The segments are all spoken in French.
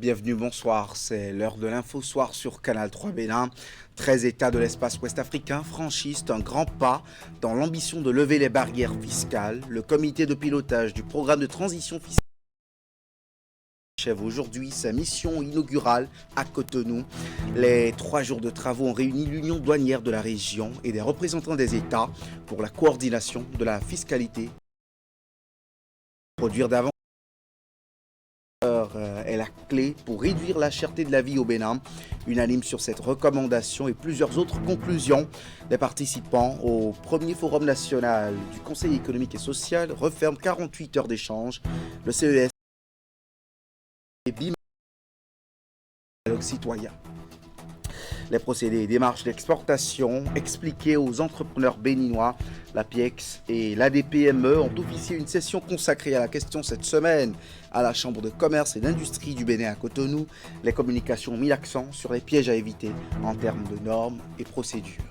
Bienvenue, bonsoir. C'est l'heure de l'info soir sur Canal 3 Bénin. 13 États de l'espace ouest africain franchissent un grand pas dans l'ambition de lever les barrières fiscales. Le comité de pilotage du programme de transition fiscale achève aujourd'hui sa mission inaugurale à Cotonou. Les 3 jours de travaux ont réuni l'union douanière de la région et des représentants des États pour la coordination de la fiscalité. Produire davantage est la clé pour réduire la cherté de la vie au Bénin. Unanime sur cette recommandation et plusieurs autres conclusions, les participants au premier forum national du Conseil économique et social referment 48 heures d'échange. Le CES est bimestriel citoyen. Les procédés et démarches d'exportation expliqués aux entrepreneurs béninois. La PIEX et l'ADPME ont officié une session consacrée à la question cette semaine à la Chambre de commerce et d'industrie du Bénin à Cotonou. Les communications ont mis l'accent sur les pièges à éviter en termes de normes et procédures.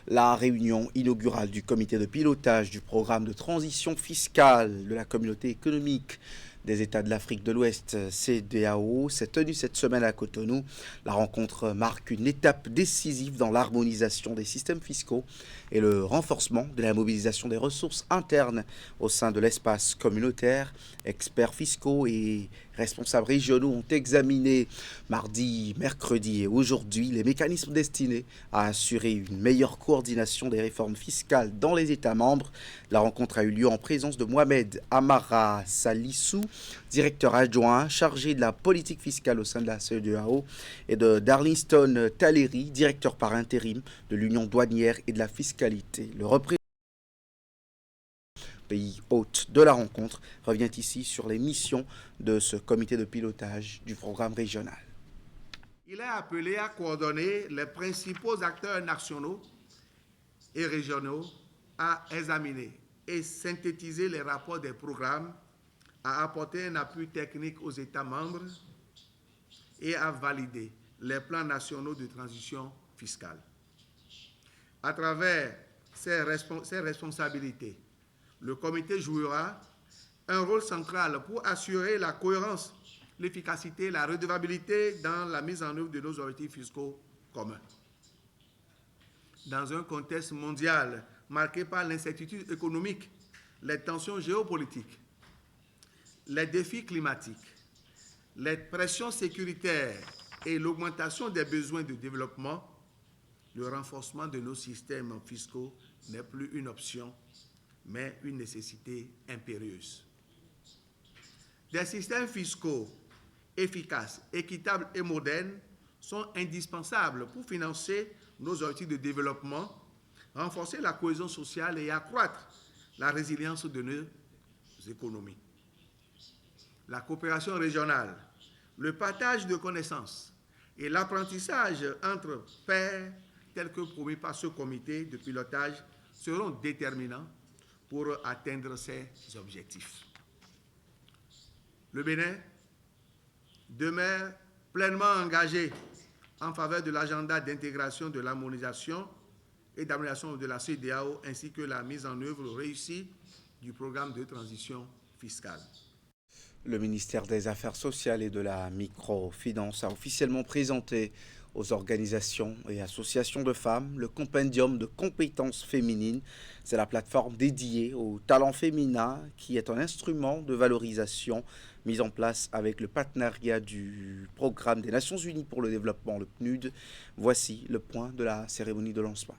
La réunion inaugurale du comité de pilotage du programme de transition fiscale de la communauté économique des États de l'Afrique de l'Ouest, CEDEAO, s'est tenue cette semaine à Cotonou. La rencontre marque une étape décisive dans l'harmonisation des systèmes fiscaux et le renforcement de la mobilisation des ressources internes au sein de l'espace communautaire. Experts fiscaux et responsables régionaux ont examiné mardi, mercredi et aujourd'hui les mécanismes destinés à assurer une meilleure coordination des réformes fiscales dans les États membres. La rencontre a eu lieu en présence de Mohamed Amara Salissou, directeur adjoint chargé de la politique fiscale au sein de la CEDEAO, et de Darlington Taleri, directeur par intérim de l'Union douanière et de la fiscalité. Le représentant pays hôte de la rencontre revient ici sur les missions de ce comité de pilotage du programme régional. Il est appelé à coordonner les principaux acteurs nationaux et régionaux, à examiner et synthétiser les rapports des programmes, à apporter un appui technique aux États membres et à valider les plans nationaux de transition fiscale. À travers ces responsabilités, le comité jouera un rôle central pour assurer la cohérence, l'efficacité, la redevabilité dans la mise en œuvre de nos objectifs fiscaux communs. Dans un contexte mondial marqué par l'incertitude économique, les tensions géopolitiques, les défis climatiques, les pressions sécuritaires et l'augmentation des besoins de développement, le renforcement de nos systèmes fiscaux n'est plus une option, mais une nécessité impérieuse. Des systèmes fiscaux efficaces, équitables et modernes sont indispensables pour financer nos objectifs de développement, renforcer la cohésion sociale et accroître la résilience de nos économies. La coopération régionale, le partage de connaissances et l'apprentissage entre pairs, tels que promis par ce comité de pilotage, seront déterminants pour atteindre ces objectifs. Le Bénin demeure pleinement engagé en faveur de l'agenda d'intégration, de l'harmonisation et d'amélioration de la CEDEAO, ainsi que la mise en œuvre réussie du programme de transition fiscale. Le ministère des Affaires sociales et de la microfinance a officiellement présenté aux organisations et associations de femmes le compendium de compétences féminines. C'est la plateforme dédiée au talent féminin qui est un instrument de valorisation mis en place avec le partenariat du Programme des Nations Unies pour le développement, le PNUD. Voici le point de la cérémonie de lancement.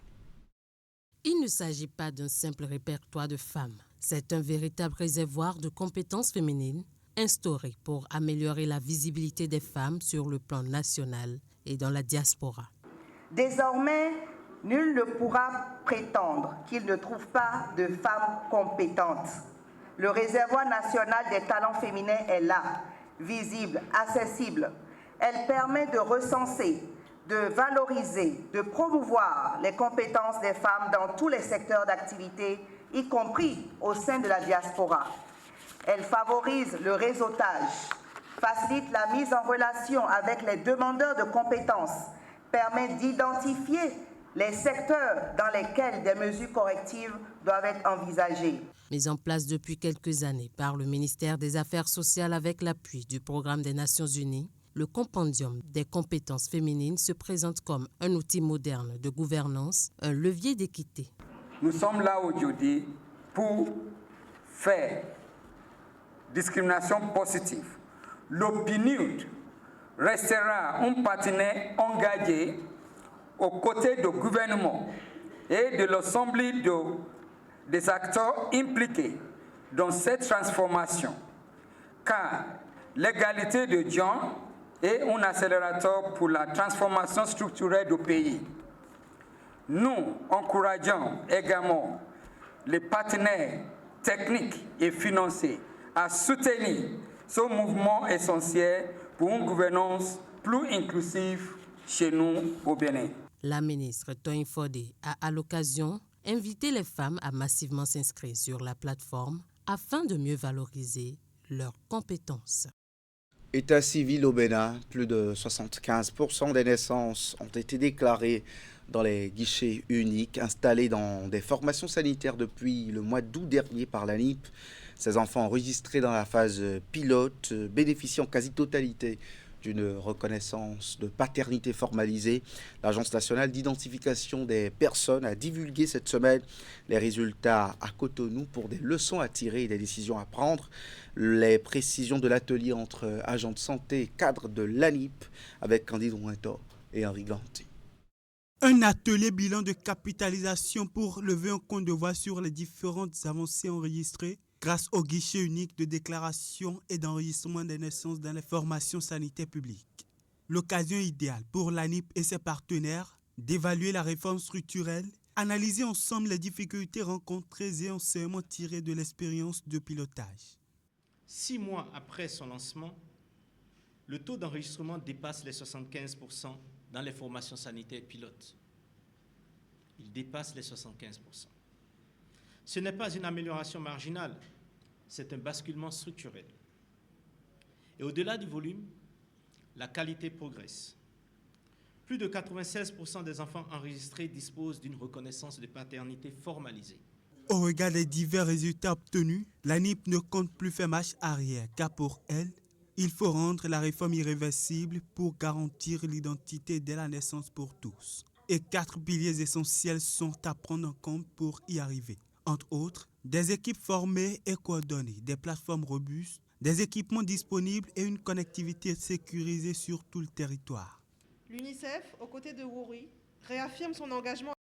Il ne s'agit pas d'un simple répertoire de femmes. C'est un véritable réservoir de compétences féminines instauré pour améliorer la visibilité des femmes sur le plan national et dans la diaspora. Désormais, nul ne pourra prétendre qu'il ne trouve pas de femmes compétentes. Le réservoir national des talents féminins est là, visible, accessible. Elle permet de recenser, de valoriser, de promouvoir les compétences des femmes dans tous les secteurs d'activité, y compris au sein de la diaspora. Elle favorise le réseautage, facilite la mise en relation avec les demandeurs de compétences, permet d'identifier les secteurs dans lesquels des mesures correctives doivent être envisagées. Mis en place depuis quelques années par le ministère des Affaires sociales avec l'appui du Programme des Nations Unies, le compendium des compétences féminines se présente comme un outil moderne de gouvernance, un levier d'équité. Nous sommes là aujourd'hui pour faire discrimination positive. L'OPNUD restera un partenaire engagé aux côtés du gouvernement et de l'ensemble des acteurs impliqués dans cette transformation, car l'égalité de genre est un accélérateur pour la transformation structurelle du pays. Nous encourageons également les partenaires techniques et financiers à soutenir ce mouvement essentiel pour une gouvernance plus inclusive chez nous au Bénin. La ministre Toyin Fodé a à l'occasion invité les femmes à massivement s'inscrire sur la plateforme afin de mieux valoriser leurs compétences. État civil au Bénin, plus de 75% des naissances ont été déclarées dans les guichets uniques installés dans des formations sanitaires depuis le mois d'août dernier par l'ANIP. Ces enfants enregistrés dans la phase pilote bénéficient en quasi-totalité d'une reconnaissance de paternité formalisée. L'Agence nationale d'identification des personnes a divulgué cette semaine les résultats à Cotonou pour des leçons à tirer et des décisions à prendre. Les précisions de l'atelier entre agents de santé et cadres de l'ANIP avec Candide Ouintor et Henri Ganti. Un atelier bilan de capitalisation pour lever un compte de voix sur les différentes avancées enregistrées grâce au guichet unique de déclaration et d'enregistrement des naissances dans les formations sanitaires publiques. L'occasion idéale pour l'ANIP et ses partenaires d'évaluer la réforme structurelle, analyser ensemble les difficultés rencontrées et enseignements tirés de l'expérience de pilotage. 6 mois après son lancement, le taux d'enregistrement dépasse les 75% dans les formations sanitaires pilotes. Il dépasse les 75%. Ce n'est pas une amélioration marginale, c'est un basculement structurel. Et au-delà du volume, la qualité progresse. Plus de 96% des enfants enregistrés disposent d'une reconnaissance de paternité formalisée. Au regard des divers résultats obtenus, l'ANIP ne compte plus faire marche arrière, car pour elle, il faut rendre la réforme irréversible pour garantir l'identité dès la naissance pour tous. Et 4 piliers essentiels sont à prendre en compte pour y arriver. Entre autres, des équipes formées et coordonnées, des plateformes robustes, des équipements disponibles et une connectivité sécurisée sur tout le territoire. L'UNICEF, aux côtés de WORI, réaffirme son engagement.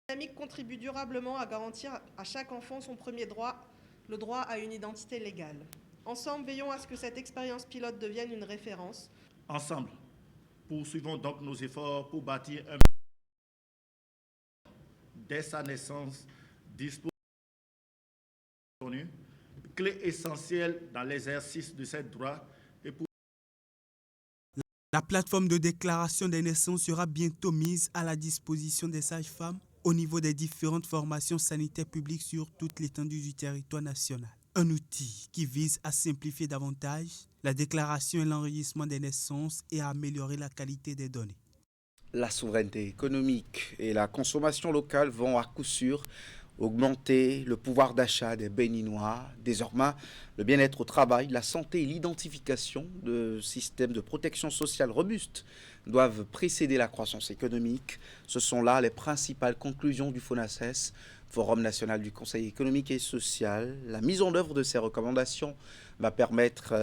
La dynamique contribue durablement à garantir à chaque enfant son premier droit, le droit à une identité légale. Ensemble, veillons à ce que cette expérience pilote devienne une référence. Ensemble, poursuivons donc nos efforts pour bâtir un dès sa naissance dispose clé essentielle dans l'exercice de ces droits et pour la plateforme de déclaration des naissances sera bientôt mise à la disposition des sages-femmes au niveau des différentes formations sanitaires publiques sur toute l'étendue du territoire national. Un outil qui vise à simplifier davantage la déclaration et l'enregistrement des naissances et à améliorer la qualité des données. La souveraineté économique et la consommation locale vont à coup sûr augmenter le pouvoir d'achat des Béninois. Désormais, le bien-être au travail, la santé et l'identification de systèmes de protection sociale robustes doivent précéder la croissance économique. Ce sont là les principales conclusions du FONACES, Forum national du Conseil économique et social. La mise en œuvre de ces recommandations va permettre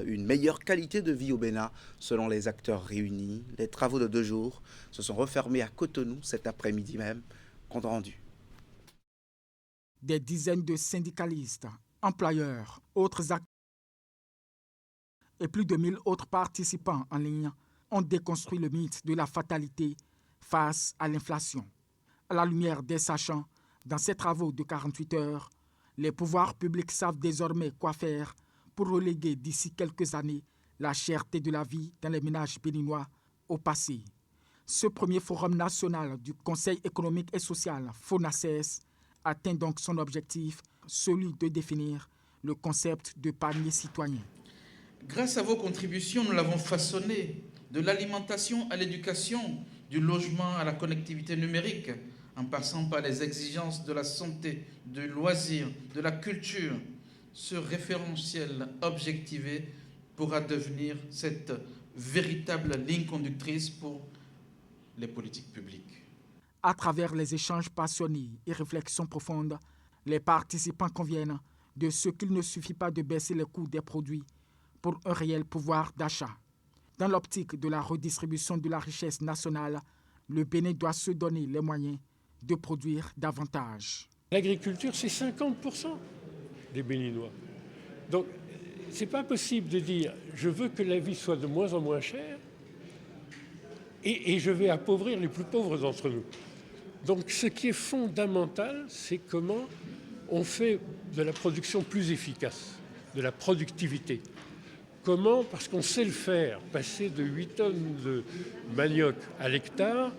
une meilleure qualité de vie au Bénin selon les acteurs réunis. Les travaux de 2 jours se sont refermés à Cotonou cet après-midi même. Compte rendu. Des dizaines de syndicalistes, employeurs, autres acteurs et plus de 1000 autres participants en ligne ont déconstruit le mythe de la fatalité face à l'inflation. À la lumière des sachants, dans ces travaux de 48 heures, les pouvoirs publics savent désormais quoi faire pour reléguer d'ici quelques années la cherté de la vie dans les ménages béninois au passé. Ce premier forum national du Conseil économique et social, FONACES, atteint donc son objectif, celui de définir le concept de panier citoyen. Grâce à vos contributions, nous l'avons façonné de l'alimentation à l'éducation, du logement à la connectivité numérique, en passant par les exigences de la santé, du loisir, de la culture. Ce référentiel objectivé pourra devenir cette véritable ligne conductrice pour les politiques publiques. À travers les échanges passionnés et réflexions profondes, les participants conviennent de ce qu'il ne suffit pas de baisser les coûts des produits pour un réel pouvoir d'achat. Dans l'optique de la redistribution de la richesse nationale, le Bénin doit se donner les moyens de produire davantage. L'agriculture, c'est 50% des Béninois. Donc, ce n'est pas possible de dire « je veux que la vie soit de moins en moins chère et je vais appauvrir les plus pauvres d'entre nous ». Donc, ce qui est fondamental, c'est comment on fait de la production plus efficace, de la productivité. Comment, parce qu'on sait le faire, passer de 8 tonnes de manioc à l'hectare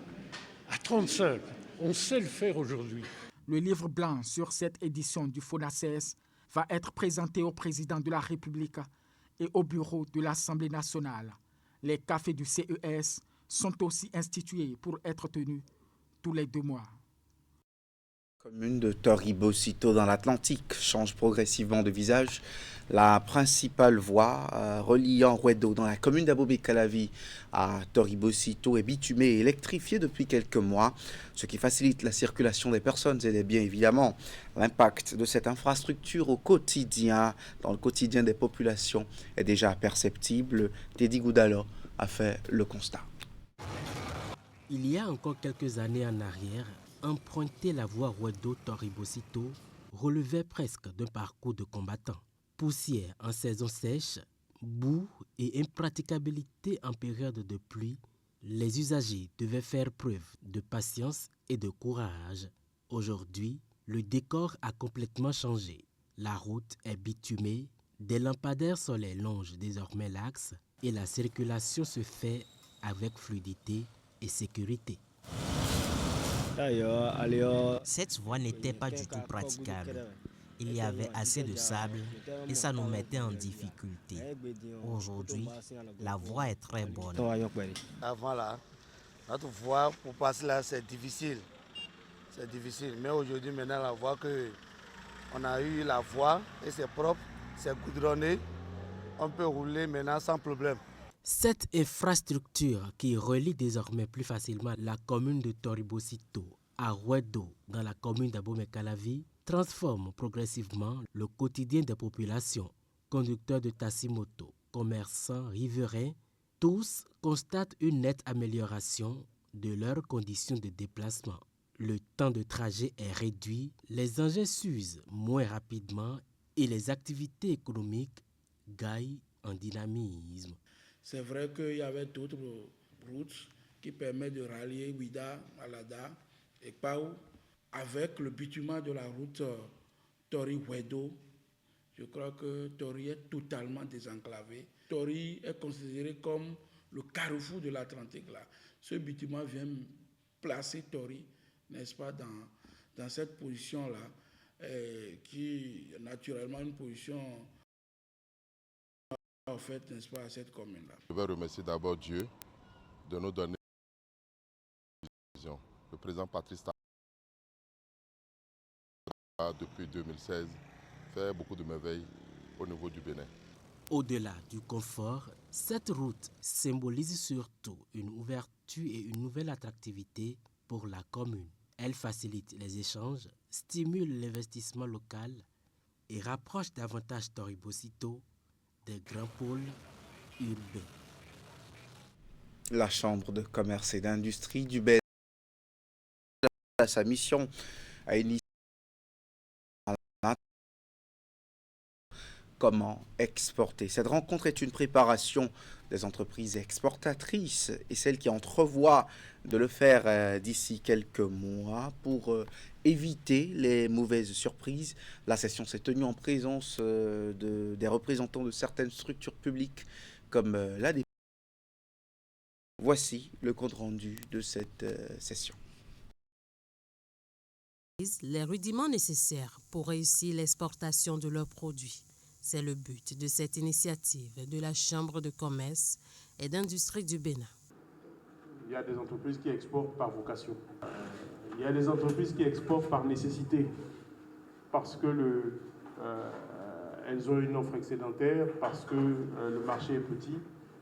à 35. On sait le faire aujourd'hui. Le livre blanc sur cette édition du FONACES va être présenté au président de la République et au bureau de l'Assemblée nationale. Les cafés du CES sont aussi institués pour être tenus tous les 2 mois. La commune de Toribocito dans l'Atlantique change progressivement de visage. La principale voie reliant Ruedo dans la commune d'Abomey-Calavi à Toribocito est bitumée et électrifiée depuis quelques mois, ce qui facilite la circulation des personnes et des biens évidemment. L'impact de cette infrastructure au quotidien, dans le quotidien des populations, est déjà perceptible. Teddy Goudalo a fait le constat. Il y a encore quelques années en arrière, emprunter la voie Ruedo-Toribocito relevait presque d'un parcours de combattant. Poussière en saison sèche, boue et impraticabilité en période de pluie, les usagers devaient faire preuve de patience et de courage. Aujourd'hui, le décor a complètement changé. La route est bitumée, des lampadaires solaires longent désormais l'axe et la circulation se fait avec fluidité et sécurité. Cette voie n'était pas du tout praticable. Il y avait assez de sable et ça nous mettait en difficulté. Aujourd'hui, la voie est très bonne. Avant là, notre voie pour passer là, c'est difficile. C'est difficile. Mais aujourd'hui, maintenant, la voie on a eu la voie et c'est propre, c'est goudronné. On peut rouler maintenant sans problème. Cette infrastructure qui relie désormais plus facilement la commune de Toribocito à Ruedo dans la commune d'Abomey-Calavi transforme progressivement le quotidien des populations. Conducteurs de taxi-moto, commerçants, riverains, tous constatent une nette amélioration de leurs conditions de déplacement. Le temps de trajet est réduit, les engins s'usent moins rapidement et les activités économiques gagnent en dynamisme. C'est vrai qu'il y avait d'autres routes qui permettent de rallier Ouida, Malada et Pau. Avec le bitumage de la route Tori-Ruedo, je crois que Tori est totalement désenclavé. Tori est considéré comme le carrefour de l'Atlantique. Ce bitumage vient placer Tori, n'est-ce pas, dans cette position-là, qui est naturellement une position en fait, n'est-ce pas, à cette commune-là. Je vais remercier d'abord Dieu de nous donner une vision. Le président Patrice depuis 2016 fait beaucoup de merveilles au niveau du Bénin. Au-delà du confort, cette route symbolise surtout une ouverture et une nouvelle attractivité pour la commune. Elle facilite les échanges, stimule l'investissement local et rapproche davantage Toribocito des grands pôles urbains. La Chambre de commerce et d'industrie du Bénin a sa mission à initier comment exporter. Cette rencontre est une préparation des entreprises exportatrices et celles qui entrevoient de le faire d'ici quelques mois pour éviter les mauvaises surprises. La session s'est tenue en présence des représentants de certaines structures publiques comme la DP. Voici le compte-rendu de cette session. Les rudiments nécessaires pour réussir l'exportation de leurs produits. C'est le but de cette initiative de la Chambre de commerce et d'industrie du Bénin. Il y a des entreprises qui exportent par vocation. Il y a des entreprises qui exportent par nécessité, parce que elles ont une offre excédentaire, parce que le marché est petit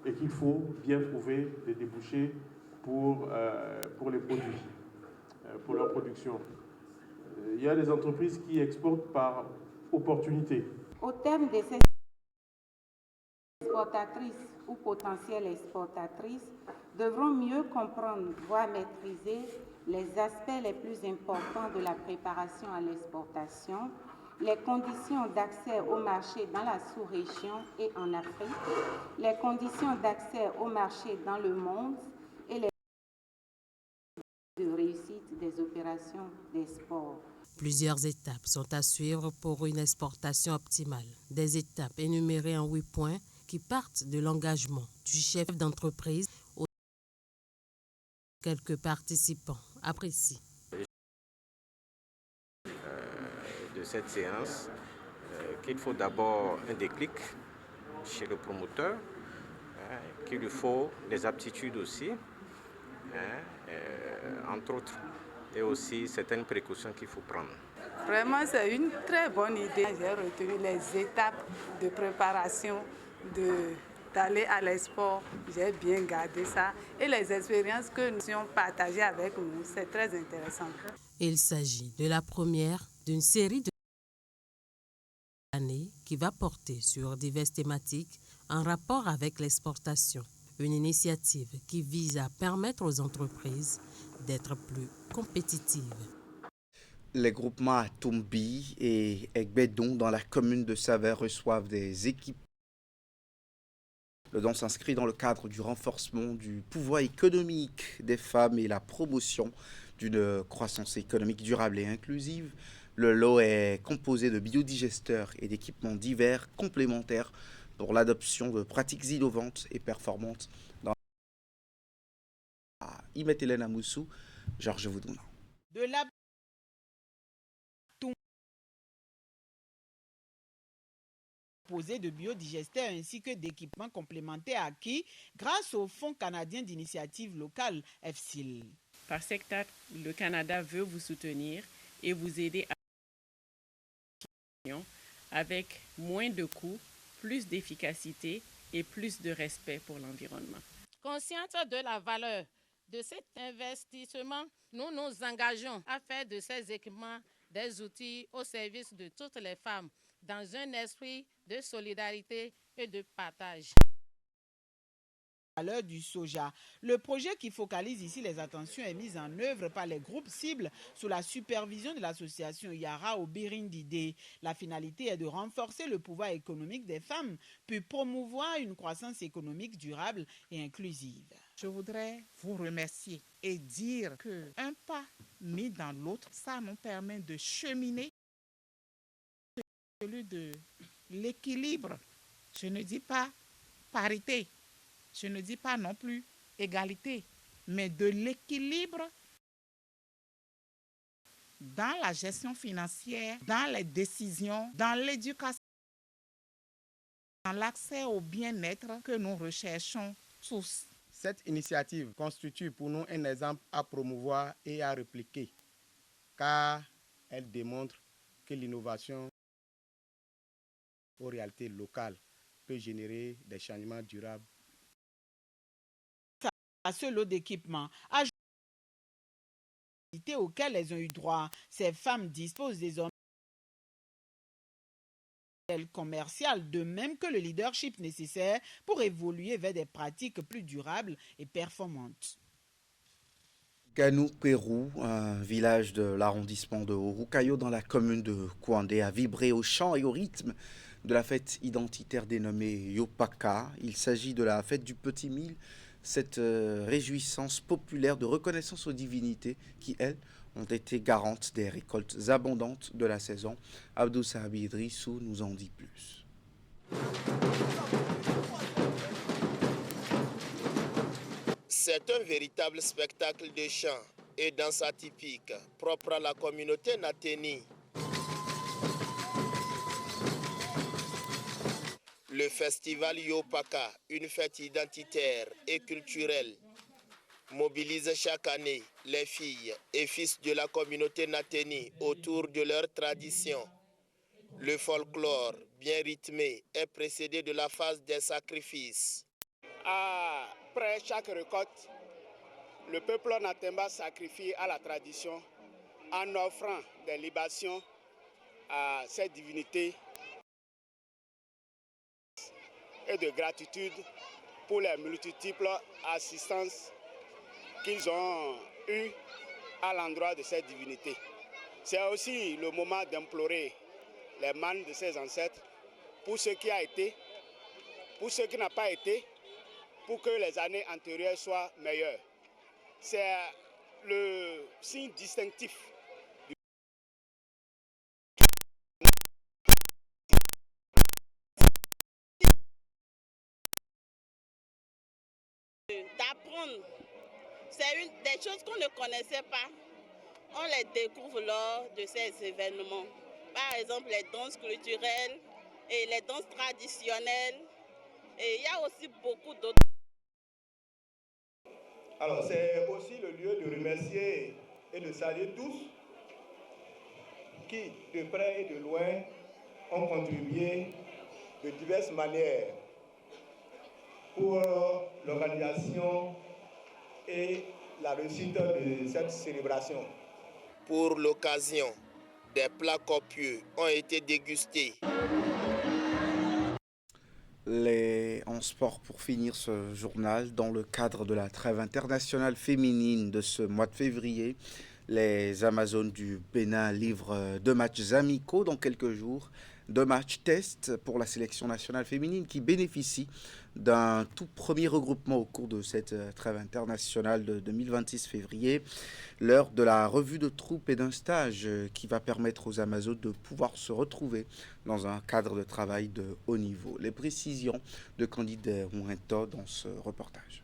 et qu'il faut bien trouver des débouchés pour les produits, pour leur production. Il y a des entreprises qui exportent par opportunité. Au terme de ces exportatrices ou potentielles exportatrices devront mieux comprendre, voire maîtriser les aspects les plus importants de la préparation à l'exportation, les conditions d'accès au marché dans la sous-région et en Afrique, les conditions d'accès au marché dans le monde et les de réussite des opérations d'export. Plusieurs étapes sont à suivre pour une exportation optimale. Des étapes énumérées en 8 points qui partent de l'engagement du chef d'entreprise aux quelques participants apprécient. De cette séance, qu'il faut d'abord un déclic chez le promoteur, qu'il lui faut des aptitudes aussi, entre autres, et aussi certaines précautions qu'il faut prendre. Vraiment, c'est une très bonne idée. J'ai retenu les étapes de préparation d'aller à l'export. J'ai bien gardé ça. Et les expériences que nous avons partagées avec nous, c'est très intéressant. Il s'agit de la première d'une série de années qui va porter sur diverses thématiques en rapport avec l'exportation. Une initiative qui vise à permettre aux entreprises d'être plus compétitives. Les groupements à Tombi et Egbedon dans la commune de Savère reçoivent des équipes. Le don s'inscrit dans le cadre du renforcement du pouvoir économique des femmes et la promotion d'une croissance économique durable et inclusive. Le lot est composé de biodigesteurs et d'équipements divers complémentaires pour l'adoption de pratiques innovantes et performantes dans Imet Hélène Amoussou, Georges Voudouna. De la posé de biodigesteurs ainsi que d'équipements complémentaires acquis grâce au Fonds canadien d'initiative locale FCIL. Par cet acte, le Canada veut vous soutenir et vous aider à avec moins de coûts, plus d'efficacité et plus de respect pour l'environnement. Consciente de la valeur de cet investissement, nous nous engageons à faire de ces équipements des outils au service de toutes les femmes dans un esprit de solidarité et de partage. À l'heure du soja, le projet qui focalise ici les attentions est mis en œuvre par les groupes cibles sous la supervision de l'association Yara au Birindidé. La finalité est de renforcer le pouvoir économique des femmes puis promouvoir une croissance économique durable et inclusive. Je voudrais vous remercier et dire qu'un pas mis dans l'autre, ça nous permet de cheminer celui de l'équilibre. Je ne dis pas parité. Je ne dis pas non plus égalité, mais de l'équilibre dans la gestion financière, dans les décisions, dans l'éducation, dans l'accès au bien-être que nous recherchons tous. Cette initiative constitue pour nous un exemple à promouvoir et à répliquer, car elle démontre que l'innovation aux réalités locales peut générer des changements durables. À ce lot d'équipements auxquels elles ont eu droit, ces femmes disposent désormais commerciales, de même que le leadership nécessaire pour évoluer vers des pratiques plus durables et performantes. Ganou Pérou, un village de l'arrondissement de Orucayo dans la commune de Kouandé, a vibré au chant et au rythme de la fête identitaire dénommée Yopaka. Il s'agit de la fête du Petit Mille, cette réjouissance populaire de reconnaissance aux divinités qui, elles, ont été garantes des récoltes abondantes de la saison. Abdou Sahabi Idrissou nous en dit plus. C'est un véritable spectacle de chant et danse atypique, propre à la communauté Naténi. Le festival Yopaka, une fête identitaire et culturelle, mobilise chaque année les filles et fils de la communauté Nateni autour de leurs traditions. Le folklore, bien rythmé, est précédé de la phase des sacrifices. Après chaque récolte, le peuple Natemba sacrifie à la tradition en offrant des libations à cette divinité et de gratitude pour les multiples assistances qu'ils ont eues à l'endroit de cette divinité. C'est aussi le moment d'implorer les mannes de ses ancêtres pour ce qui a été, pour ce qui n'a pas été, pour que les années antérieures soient meilleures. C'est le signe distinctif d'apprendre. C'est une des choses qu'on ne connaissait pas. On les découvre lors de ces événements. Par exemple, les danses culturelles et les danses traditionnelles. Et il y a aussi beaucoup d'autres. Alors, c'est aussi le lieu de remercier et de saluer tous qui, de près et de loin, ont contribué de diverses manières pour l'organisation et la réussite de cette célébration. Pour l'occasion, des plats copieux ont été dégustés. En sport, pour finir ce journal, dans le cadre de la trêve internationale féminine de ce mois de février, les Amazones du Bénin livrent 2 matchs amicaux dans quelques jours. 2 matchs test pour la sélection nationale féminine qui bénéficie d'un tout premier regroupement au cours de cette trêve internationale de 2026 février, l'heure de la revue de troupes et d'un stage qui va permettre aux Amazones de pouvoir se retrouver dans un cadre de travail de haut niveau. Les précisions de Candide Mouento dans ce reportage.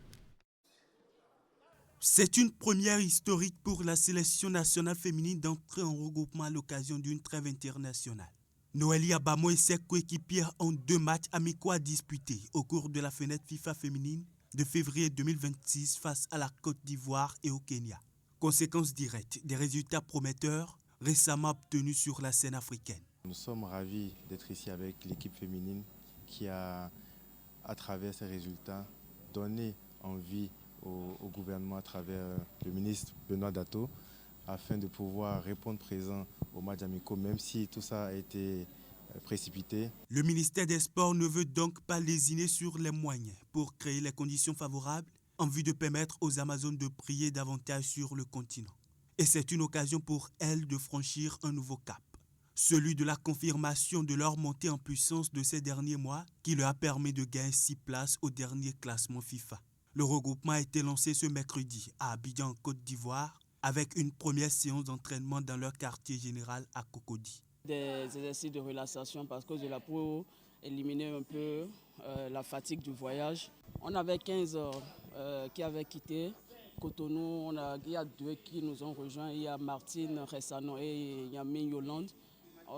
C'est une première historique pour la sélection nationale féminine d'entrer en regroupement à l'occasion d'une trêve internationale. Noélie Abamo et ses coéquipières ont 2 matchs amicaux à disputer au cours de la fenêtre FIFA féminine de février 2026 face à la Côte d'Ivoire et au Kenya. Conséquence directe des résultats prometteurs récemment obtenus sur la scène africaine. Nous sommes ravis d'être ici avec l'équipe féminine qui a, à travers ces résultats, donné envie au gouvernement à travers le ministre Benoît Dato afin de pouvoir répondre présent aux matchs amicaux, même si tout ça a été précipité. Le ministère des Sports ne veut donc pas lésiner sur les moyens pour créer les conditions favorables en vue de permettre aux Amazones de briller davantage sur le continent. Et c'est une occasion pour elles de franchir un nouveau cap, celui de la confirmation de leur montée en puissance de ces derniers mois qui leur a permis de gagner 6 places au dernier classement FIFA. Le regroupement a été lancé ce mercredi à Abidjan, en Côte d'Ivoire, avec une première séance d'entraînement dans leur quartier général à Cocody. Des exercices de relaxation parce que pour éliminer un peu la fatigue du voyage. On avait 15 qui avaient quitté Cotonou, il y a 2 qui nous ont rejoints, il y a Martine Ressano et Yamine Yolande.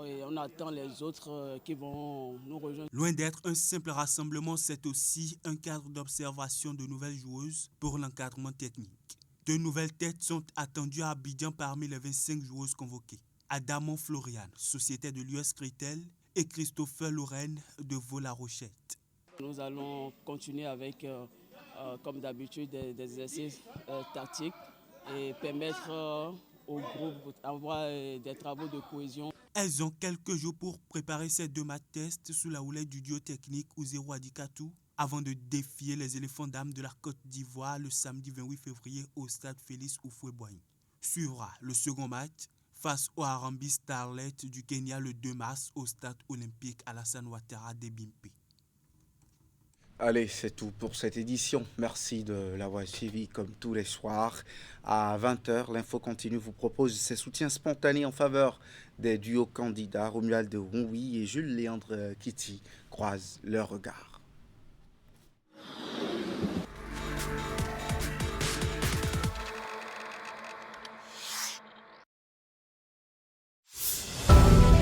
Et on attend les autres qui vont nous rejoindre. Loin d'être un simple rassemblement, c'est aussi un cadre d'observation de nouvelles joueuses pour l'encadrement technique. 2 nouvelles têtes sont attendues à Abidjan parmi les 25 joueuses convoquées. Adamon Florian, société de l'US Critel, et Christopher Lorraine de Vaux-la-Rochette. Nous allons continuer avec, comme d'habitude, des exercices tactiques et permettre au groupe d'avoir des travaux de cohésion. Elles ont quelques jours pour préparer ces 2 matchs tests sous la houlette du duo technique Ouzero Adikatou avant de défier les éléphants d'âme de la Côte d'Ivoire le samedi 28 février au stade Félix Houphouët-Boigny. Suivra le second match face au Harambee Starlet du Kenya le 2 mars au stade olympique Alassane Ouattara d'Ebimpe. Allez, c'est tout pour cette édition. Merci de l'avoir suivi comme tous les soirs. À 20h, l'Info Continue vous propose ses soutiens spontanés en faveur des duos candidats. Romuald Rouy et Jules Léandre Kitty croisent leurs regards.